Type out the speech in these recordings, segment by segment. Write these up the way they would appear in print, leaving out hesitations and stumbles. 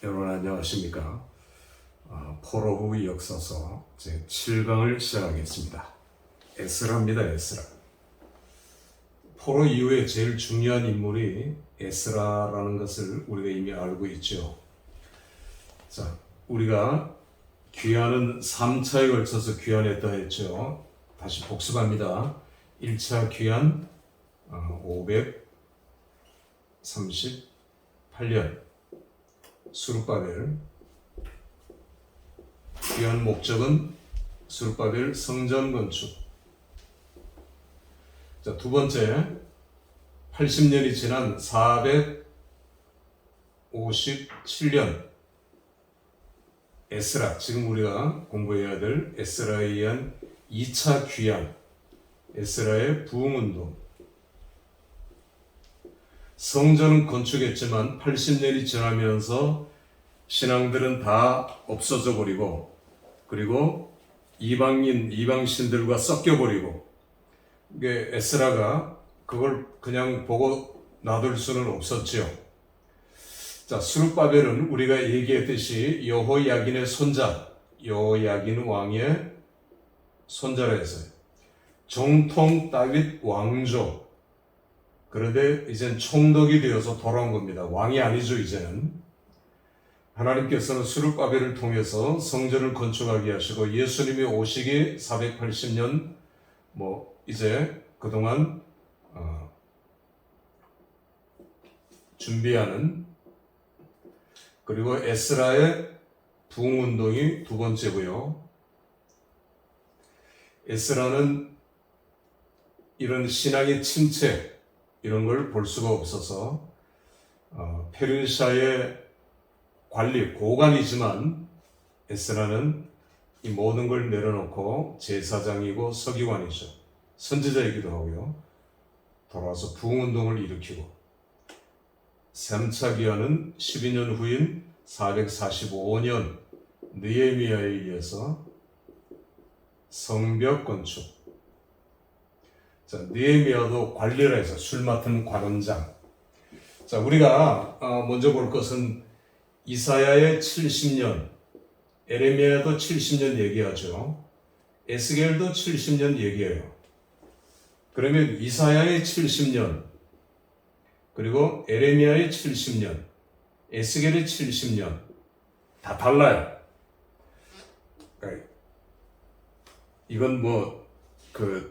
여러분 안녕하십니까? 포로 후 역사서 제7강을 시작하겠습니다. 에스라입니다. 에스라. 포로 이후에 제일 중요한 인물이 에스라라는 것을 우리가 이미 알고 있죠. 자, 우리가 귀환은 3차에 걸쳐서 귀환했다 했죠. 다시 복습합니다. 1차 귀환 538년 스룹바벨. 귀환 목적은 스룹바벨 성전 건축. 자, 두 번째, 80년이 지난 457년 에스라, 지금 우리가 공부해야 될 에스라에 의한 2차 귀환, 에스라의 부흥운동. 성전은 건축했지만 80년이 지나면서 신앙들은 다 없어져 버리고, 그리고 이방신들과 섞여 버리고, 이게 에스라가 그걸 그냥 보고 놔둘 수는 없었지요. 자, 스룹바벨은 우리가 얘기했듯이 여호야긴의 손자, 여호야긴 왕의 손자라 했어요. 정통 다윗 왕조. 그런데 이젠 총독이 되어서 돌아온 겁니다. 왕이 아니죠, 이제는. 하나님께서는 스룹바벨을 통해서 성전을 건축하게 하시고 예수님이 오시기 480년 이제 그동안 준비하는, 그리고 에스라의 부흥운동이 두 번째고요. 에스라는 이런 신앙의 침체 이런 걸 볼 수가 없어서 페르시아의 관리, 고관이지만 에스라는 이 모든 걸 내려놓고 제사장이고 서기관이죠. 선지자이기도 하고요. 돌아와서 부흥운동을 일으키고 3차 기한은 12년 후인 445년 느헤미야에 의해서 성벽 건축. 자, 느헤미야도 관리라 해서 술 맡은 관원장. 자, 우리가 먼저 볼 것은 이사야의 70년, 에레미야도 70년 얘기하죠. 에스겔도 70년 얘기해요. 그러면 이사야의 70년, 그리고 에레미야의 70년, 에스겔의 70년 다 달라요. 그러니까 이건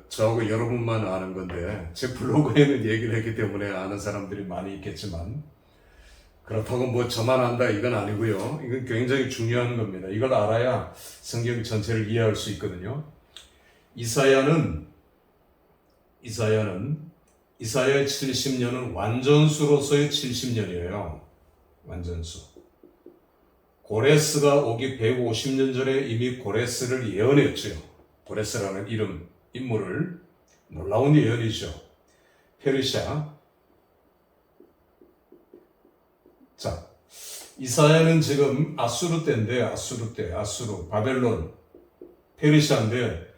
저하고 여러분만 아는 건데, 제 블로그에는 얘기를 했기 때문에 아는 사람들이 많이 있겠지만, 그렇다고 저만 안다 이건 아니고요. 이건 굉장히 중요한 겁니다. 이걸 알아야 성경 전체를 이해할 수 있거든요. 이사야의 70년은 완전수로서의 70년이에요. 완전수. 고레스가 오기 150년 전에 이미 고레스를 예언했죠. 고레스라는 인물을. 놀라운 예언이죠. 페르시아. 자, 이사야는 지금 아수르 때인데, 아수르, 바벨론, 페르시아인데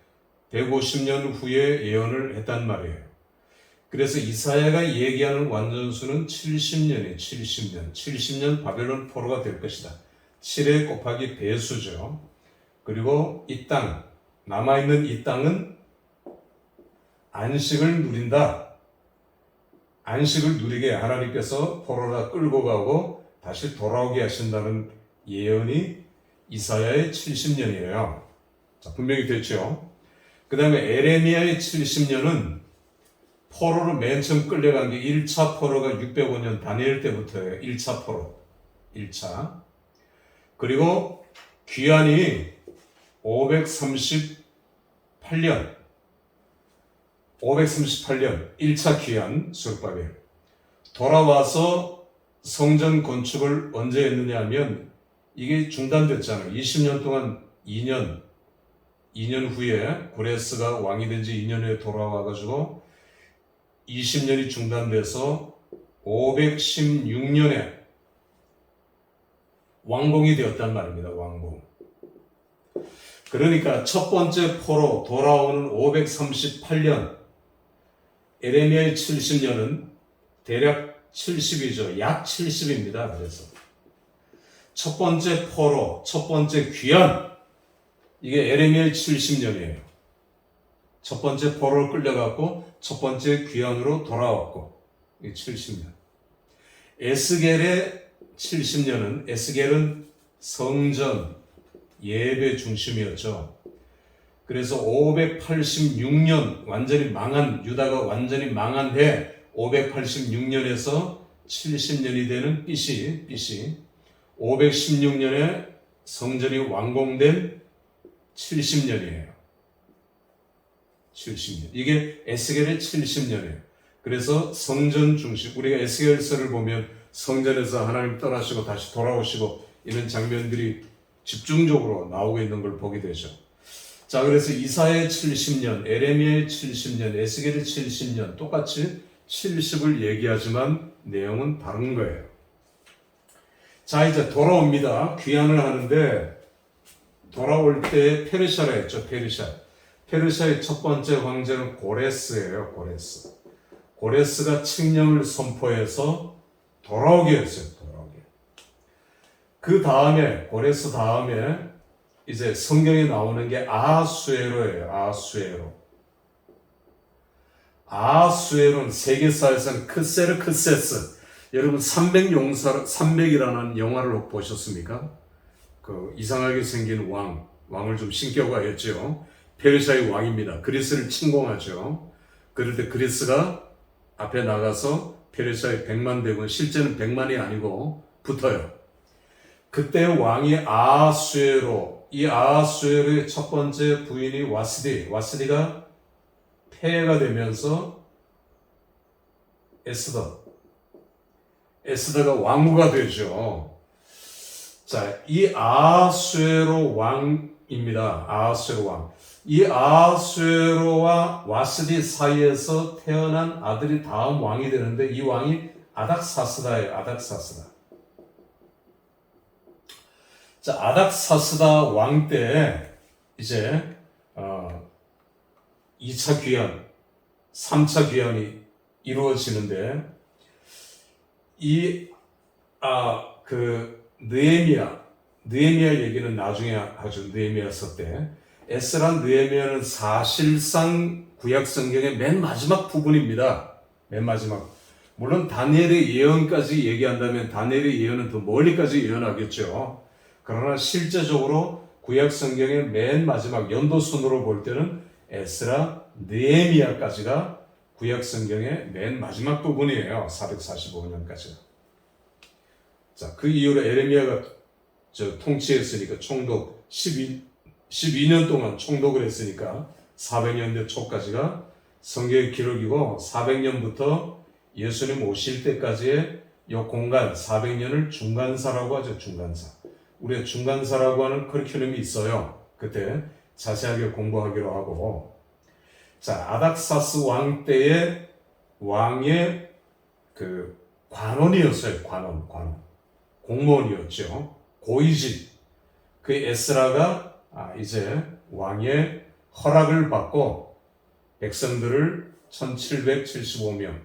150년 후에 예언을 했단 말이에요. 그래서 이사야가 얘기하는 완전수는 70년이에요. 70년 바벨론 포로가 될 것이다. 7에 곱하기 배수죠. 그리고 이 땅, 남아있는 이 땅은 안식을 누린다. 안식을 누리게 하나님께서 포로라 끌고 가고 다시 돌아오게 하신다는 예언이 이사야의 70년이에요. 자, 분명히 됐죠. 그 다음에 에레미야의 70년은 포로로 맨 처음 끌려간 게 1차 포로가 605년 다니엘 때부터예요. 1차 포로. 1차. 그리고 귀환이 538년 1차 귀환 스룹바벨. 돌아와서 성전 건축을 언제 했느냐 하면 이게 중단됐잖아요. 20년 동안 2년 후에 고레스가 왕이 된 지 2년 후에 돌아와가지고 20년이 중단돼서 516년에 왕봉이 되었단 말입니다. 왕봉. 그러니까 첫 번째 포로 돌아오는 538년, 에레미야의 70년은 대략 70이죠. 약 70입니다. 그래서 첫 번째 포로, 첫 번째 귀환, 이게 에레미야 70년이에요. 첫 번째 포로를 끌려갔고 첫 번째 귀환으로 돌아왔고, 이게 70년. 에스겔의 70년은, 에스겔은 성전, 예배 중심이었죠. 그래서 586년 완전히 망한, 유다가 완전히 망한 해 586년에서 70년이 되는 BC 516년에 성전이 완공된 70년이에요. 70년. 이게 에스겔의 70년이에요. 그래서 성전 중심, 우리가 에스겔서를 보면 성전에서 하나님 떠나시고 다시 돌아오시고 이런 장면들이 집중적으로 나오고 있는 걸 보게 되죠. 자, 그래서 이사야의 70년, 에레미야의 70년, 에스겔의 70년 똑같이 70을 얘기하지만 내용은 다른 거예요. 자, 이제 돌아옵니다. 귀환을 하는데 돌아올 때 페르시아라 했죠. 페르시아의 첫 번째 황제는 고레스예요. 고레스가 칙령을 선포해서 돌아오게 했어요. 그 다음에, 고레스 다음에 이제 성경에 나오는 게 아하수에로예요. 아하수에로는 세계사에서는 크세스. 여러분 300이라는 영화를 보셨습니까? 그 이상하게 생긴 왕을 좀 신격화 했죠. 페르시아의 왕입니다. 그리스를 침공하죠. 그럴 때 그리스가 앞에 나가서 페르시아의 100만 대군, 실제는 100만이 아니고 붙어요. 그때 왕이 아하수에로, 이 아하수에로의 첫 번째 부인이 와스디가 폐해가 되면서 에스더가 왕후가 되죠. 자, 이 아하수에로 왕입니다. 아하수에로 왕. 이 아하수에로와 와스디 사이에서 태어난 아들이 다음 왕이 되는데 이 왕이 아닥사스다예요. 자, 아닥사스다 왕 때 이제 2차 귀환, 3차 귀환이 이루어지는데 느헤미야 얘기는 나중에 하죠. 느헤미야서 때. 에스라 느헤미야는 사실상 구약 성경의 맨 마지막 부분입니다. 맨 마지막. 물론 다니엘의 예언까지 얘기한다면 다니엘의 예언은 더 멀리까지 예언하겠죠. 그러나 실제적으로 구약 성경의 맨 마지막 연도순으로 볼 때는 에스라 느헤미야까지가 구약 성경의 맨 마지막 부분이에요. 445년까지가. 자, 그 이후로 에레미야가 통치했으니까 총독 12년 동안 총독을 했으니까 400년대 초까지가 성경의 기록이고 400년부터 예수님 오실 때까지의 이 공간 400년을 중간사라고 하죠. 우리가 중간사라고 하는 커리큘럼이 있어요. 그때 자세하게 공부하기로 하고. 자, 아닥사스 왕 때의 왕의 그 관원이었어요. 관원. 공무원이었죠. 고위직. 그 에스라가 이제 왕의 허락을 받고 백성들을 1775명,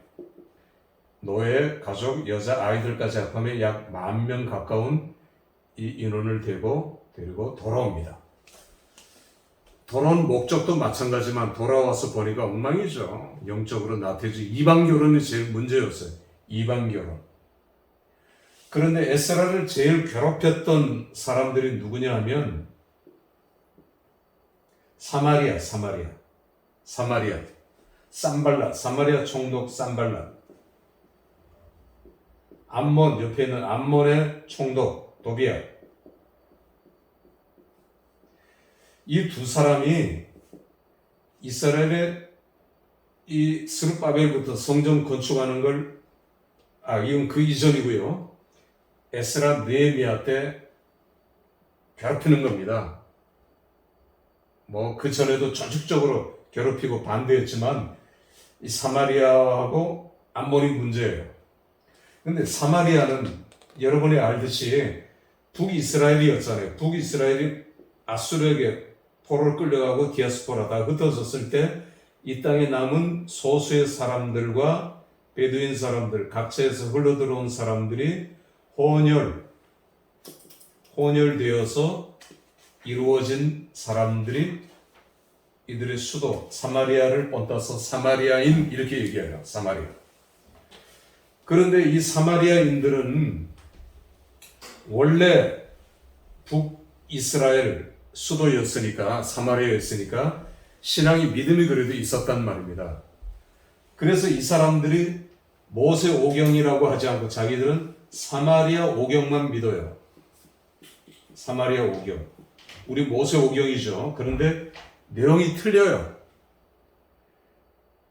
노예, 가족, 여자, 아이들까지 합하면 약 10,000명 가까운 이 인원을 데리고 돌아옵니다. 돌아온 목적도 마찬가지만 돌아와서 보니까 엉망이죠. 영적으로 나태해져. 이방 결혼이 제일 문제였어요. 이방 결혼. 그런데 에스라를 제일 괴롭혔던 사람들이 누구냐 하면 사마리아. 사마리아 총독 산발랏. 암몬, 옆에 있는 암몬의 총독 도비야. 이 두 사람이 이스라엘의 이 스룹바벨부터 성전 건축하는 걸, 이건 그 이전이고요. 에스라 느헤미야 때 괴롭히는 겁니다. 그 전에도 조직적으로 괴롭히고 반대했지만 이 사마리아하고 암몬이 문제예요. 근데 사마리아는 여러분이 알듯이 북이스라엘이었잖아요. 북이스라엘이 아수르에게 포로를 끌려가고 디아스포라다 흩어졌을 때 이 땅에 남은 소수의 사람들과 베두인 사람들, 각처에서 흘러들어온 사람들이 혼혈, 혼혈되어서 이루어진 사람들이 이들의 수도 사마리아를 본따서 사마리아인 이렇게 얘기해요. 사마리아. 그런데 이 사마리아인들은 원래 북이스라엘 수도였으니까, 사마리아였으니까 신앙이 믿음이 그래도 있었단 말입니다. 그래서 이 사람들이 모세 오경이라고 하지 않고 자기들은 사마리아 오경만 믿어요. 사마리아 오경. 우리 모세 오경이죠. 그런데 내용이 틀려요.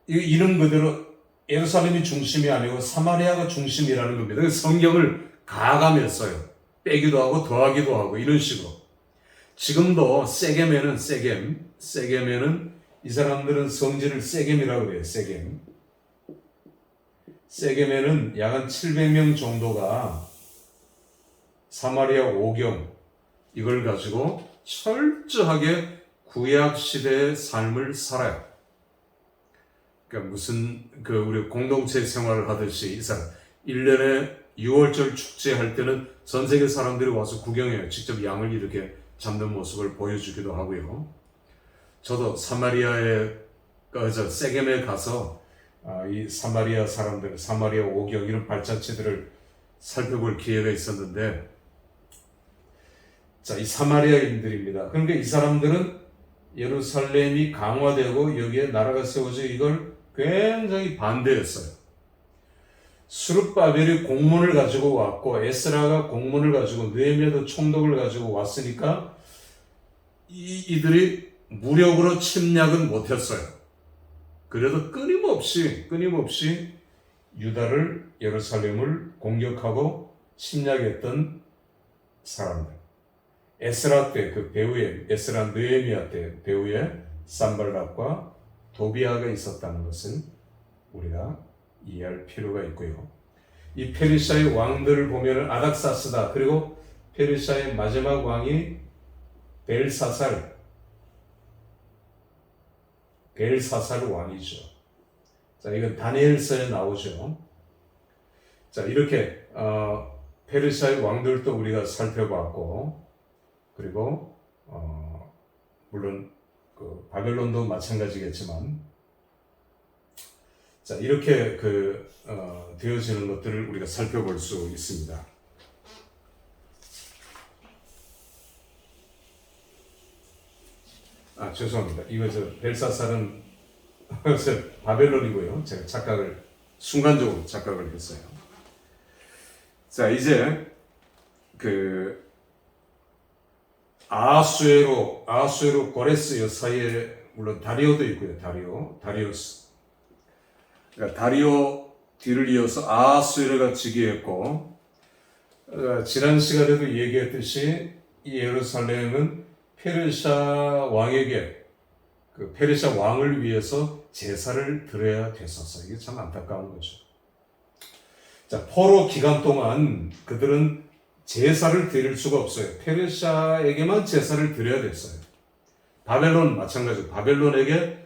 이름 그대로 예루살렘이 중심이 아니고 사마리아가 중심이라는 겁니다. 성경을 가감해 써요. 빼기도 하고 더하기도 하고 이런 식으로. 지금도 세겜에는 이 사람들은 성지를 세겜이라고 그래요. 세겜에는 약 한 700명 정도가 사마리아 오경 이걸 가지고 철저하게 구약 시대의 삶을 살아요. 그러니까 우리 공동체 생활을 하듯이 이 사람 1년에 6월절 축제할 때는 전 세계 사람들이 와서 구경해요. 직접 양을 이렇게 잡는 모습을 보여주기도 하고요. 저도 세겜에 가서 이 사마리아 사람들, 사마리아 오경 이런 발자취들을 살펴볼 기회가 있었는데, 자, 이 사마리아인들입니다. 그러니까 이 사람들은 예루살렘이 강화되고 여기에 나라가 세워져 이걸 굉장히 반대했어요. 스룹바벨이 공문을 가지고 왔고 에스라가 공문을 가지고 느헤미야도 총독을 가지고 왔으니까 이들이 무력으로 침략은 못했어요. 그래도 끊임없이 유다를 예루살렘을 공격하고 침략했던 사람들. 에스라 때 그 배후에 에스라 느헤미야 때 배후에 산발락과 도비아가 있었다는 것은 우리가 이해할 필요가 있고요. 이 페르시아의 왕들을 보면 아닥사스다. 그리고 페르시아의 마지막 왕이 벨사살 왕이죠. 자, 이건 다니엘서에 나오죠. 자, 이렇게 페르시아의 왕들도 우리가 살펴봤고, 그리고 물론 그 바벨론도 마찬가지겠지만, 자, 이렇게 되어지는 것들을 우리가 살펴볼 수 있습니다. 죄송합니다. 이거 벨사살은 바벨론이고요. 제가 순간적으로 착각을 했어요. 자, 이제 아하수에로 고레스 사이에 물론 다리오도 있고요. 다리오스. 그러니까 다리오 뒤를 이어서 아하수에로가 즉위했고, 지난 시간에도 얘기했듯이 이 예루살렘은 페르시아 왕에게 페르시아 왕을 위해서 제사를 드려야 됐었어요. 이게 참 안타까운 거죠. 자, 포로 기간 동안 그들은 제사를 드릴 수가 없어요. 페르시아에게만 제사를 드려야 됐어요. 바벨론 마찬가지로 바벨론에게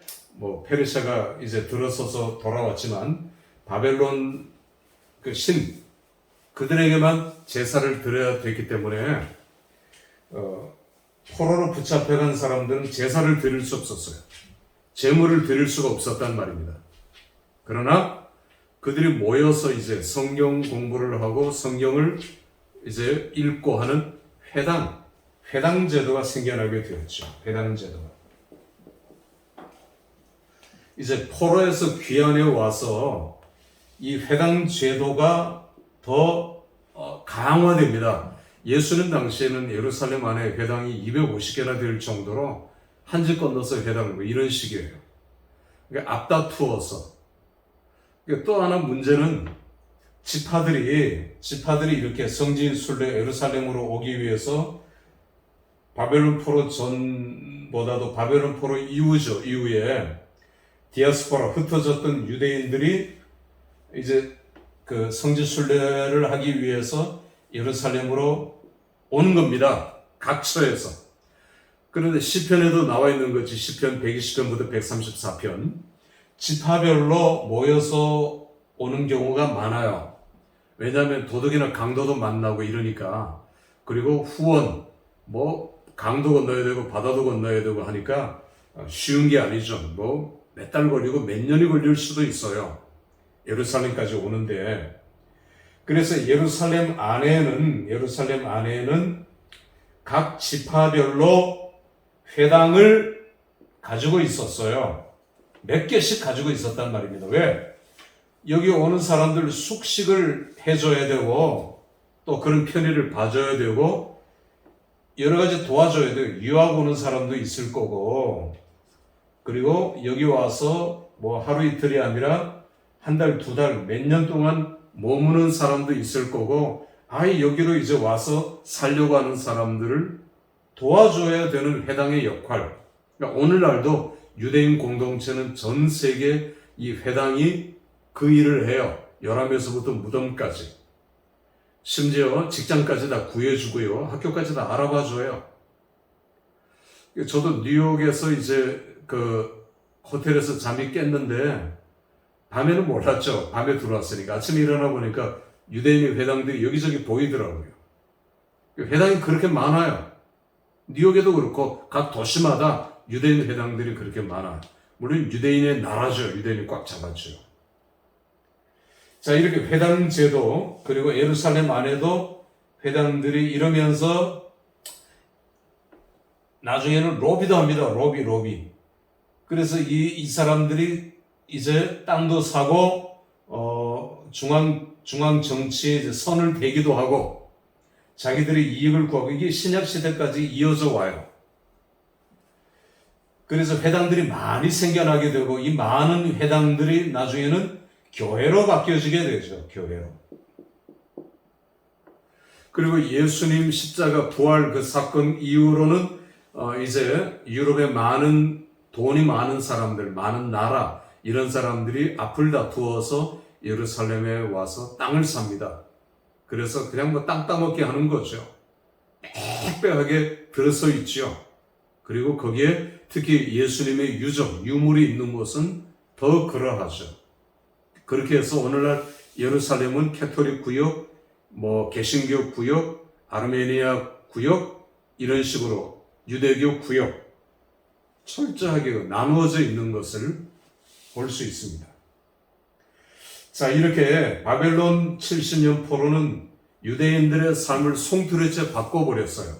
페르시아가 이제 들어서서 돌아왔지만 바벨론 그들에게만 제사를 드려야 됐기 때문에 포로로 붙잡혀간 사람들은 제사를 드릴 수 없었어요. 제물을 드릴 수가 없었단 말입니다. 그러나 그들이 모여서 이제 성경 공부를 하고 성경을 이제 읽고 하는 회당 제도가 생겨나게 되었죠. 회당 제도가. 이제 포로에서 귀환해 와서 이 회당 제도가 더 강화됩니다. 예수는 당시에는 예루살렘 안에 회당이 250개나 될 정도로 한 집 건너서 회당 이런 식이에요. 그러니까 앞다투어서. 그러니까 또 하나 문제는 지파들이 이렇게 성지인 순례 예루살렘으로 오기 위해서 바벨론 포로 전보다도 바벨론 포로 이후에 디아스포라 흩어졌던 유대인들이 이제 그 성지 순례를 하기 위해서 예루살렘으로 오는 겁니다. 각처에서. 그런데 시편에도 나와 있는 거지. 시편 120편부터 134편. 지파별로 모여서 오는 경우가 많아요. 왜냐하면 도덕이나 강도도 만나고 이러니까 그리고 후원, 뭐 강도 건너야 되고 바다도 건너야 되고 하니까 쉬운 게 아니죠. 뭐 몇 달 걸리고 몇 년이 걸릴 수도 있어요. 예루살렘까지 오는데. 그래서 예루살렘 안에는 각 지파별로 회당을 가지고 있었어요. 몇 개씩 가지고 있었단 말입니다. 왜? 여기 오는 사람들 숙식을 해줘야 되고 또 그런 편의를 봐줘야 되고 여러 가지 도와줘야 돼요. 유학 오는 사람도 있을 거고 그리고 여기 와서 뭐 하루 이틀이 아니라 한 달, 두 달, 몇 년 동안 머무는 사람도 있을 거고 아예 여기로 이제 와서 살려고 하는 사람들을 도와줘야 되는 회당의 역할. 그러니까 오늘날도 유대인 공동체는 전 세계 이 회당이 그 일을 해요. 열람에서부터 무덤까지. 심지어 직장까지 다 구해주고요. 학교까지 다 알아봐줘요. 저도 뉴욕에서 이제 그 호텔에서 잠이 깼는데 밤에는 몰랐죠. 밤에 들어왔으니까. 아침에 일어나 보니까 유대인의 회당들이 여기저기 보이더라고요. 회당이 그렇게 많아요. 뉴욕에도 그렇고 각 도시마다 유대인 회당들이 그렇게 많아요. 물론 유대인의 나라죠. 유대인이 꽉 잡았죠. 자, 이렇게 회당 제도 그리고 예루살렘 안에도 회당들이 이러면서 나중에는 로비도 합니다. 로비. 그래서 이 사람들이 이제 땅도 사고 중앙 정치에 이제 선을 대기도 하고 자기들이 이익을 구하고 이게 신약 시대까지 이어져 와요. 그래서 회당들이 많이 생겨나게 되고 이 많은 회당들이 나중에는 교회로 바뀌어지게 되죠. 교회로. 그리고 예수님 십자가 부활 그 사건 이후로는 이제 유럽의 많은 돈이 많은 사람들, 많은 나라 이런 사람들이 앞을 다투어서 예루살렘에 와서 땅을 삽니다. 그래서 그냥 뭐 땅 따먹기 하는 거죠. 빽빽하게 들어서 있죠. 그리고 거기에 특히 예수님의 유물이 있는 곳은 더 그러하죠. 그렇게 해서 오늘날 예루살렘은 캐토릭 구역, 뭐 개신교 구역, 아르메니아 구역 이런 식으로 유대교 구역 철저하게 나누어져 있는 것을 볼 수 있습니다. 자, 이렇게 바벨론 70년 포로는 유대인들의 삶을 송두리째 바꿔버렸어요.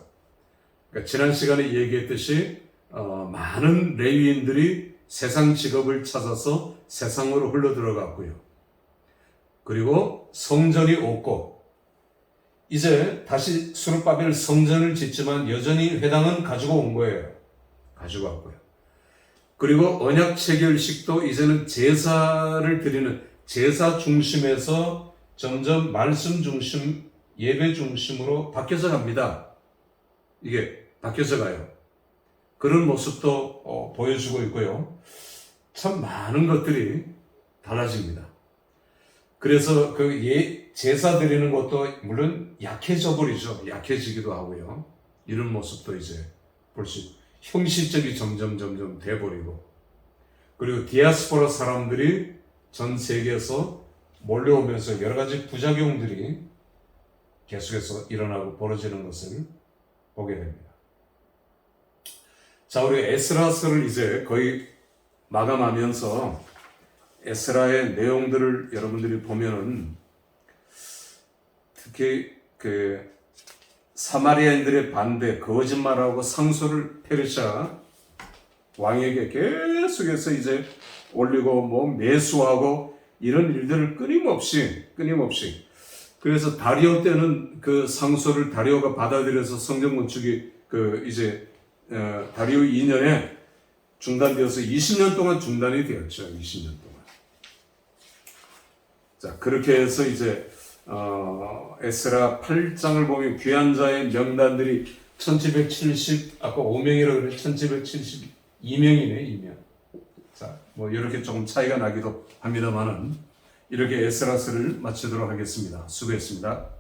그러니까 지난 시간에 얘기했듯이 많은 레위인들이 세상 직업을 찾아서 세상으로 흘러들어갔고요. 그리고 성전이 없고 이제 다시 스룹바벨 성전을 짓지만 여전히 회당은 가지고 온 거예요. 가지고 왔고요. 그리고 언약 체결식도 이제는 제사를 드리는 제사 중심에서 점점 말씀 중심, 예배 중심으로 바뀌어서 갑니다. 이게 바뀌어서 가요. 그런 모습도 보여주고 있고요. 참 많은 것들이 달라집니다. 그래서 그 제사 드리는 것도 물론 약해져 버리죠. 약해지기도 하고요. 이런 모습도 이제 볼 수 있고 형식적이 점점 돼버리고 그리고 디아스포라 사람들이 전 세계에서 몰려오면서 여러 가지 부작용들이 계속해서 일어나고 벌어지는 것을 보게 됩니다. 자, 우리 에스라서를 이제 거의 마감하면서 에스라의 내용들을 여러분들이 보면은 특히 그 사마리아인들의 반대, 거짓말하고 상소를 페르시아 왕에게 계속해서 이제 올리고 뭐 매수하고 이런 일들을 끊임없이 그래서 다리오 때는 그 상소를 다리오가 받아들여서 성전 건축이 이제 다리오 2년에 중단되어서 20년 동안 중단이 되었죠. 20년 동안. 자, 그렇게 해서 이제 에스라 8장을 보면 귀한 자의 명단들이 1770 아까 5명이라고 그래 1772명이네 2명. 자, 뭐 이렇게 조금 차이가 나기도 합니다만은 이렇게 에스라서를 마치도록 하겠습니다. 수고했습니다.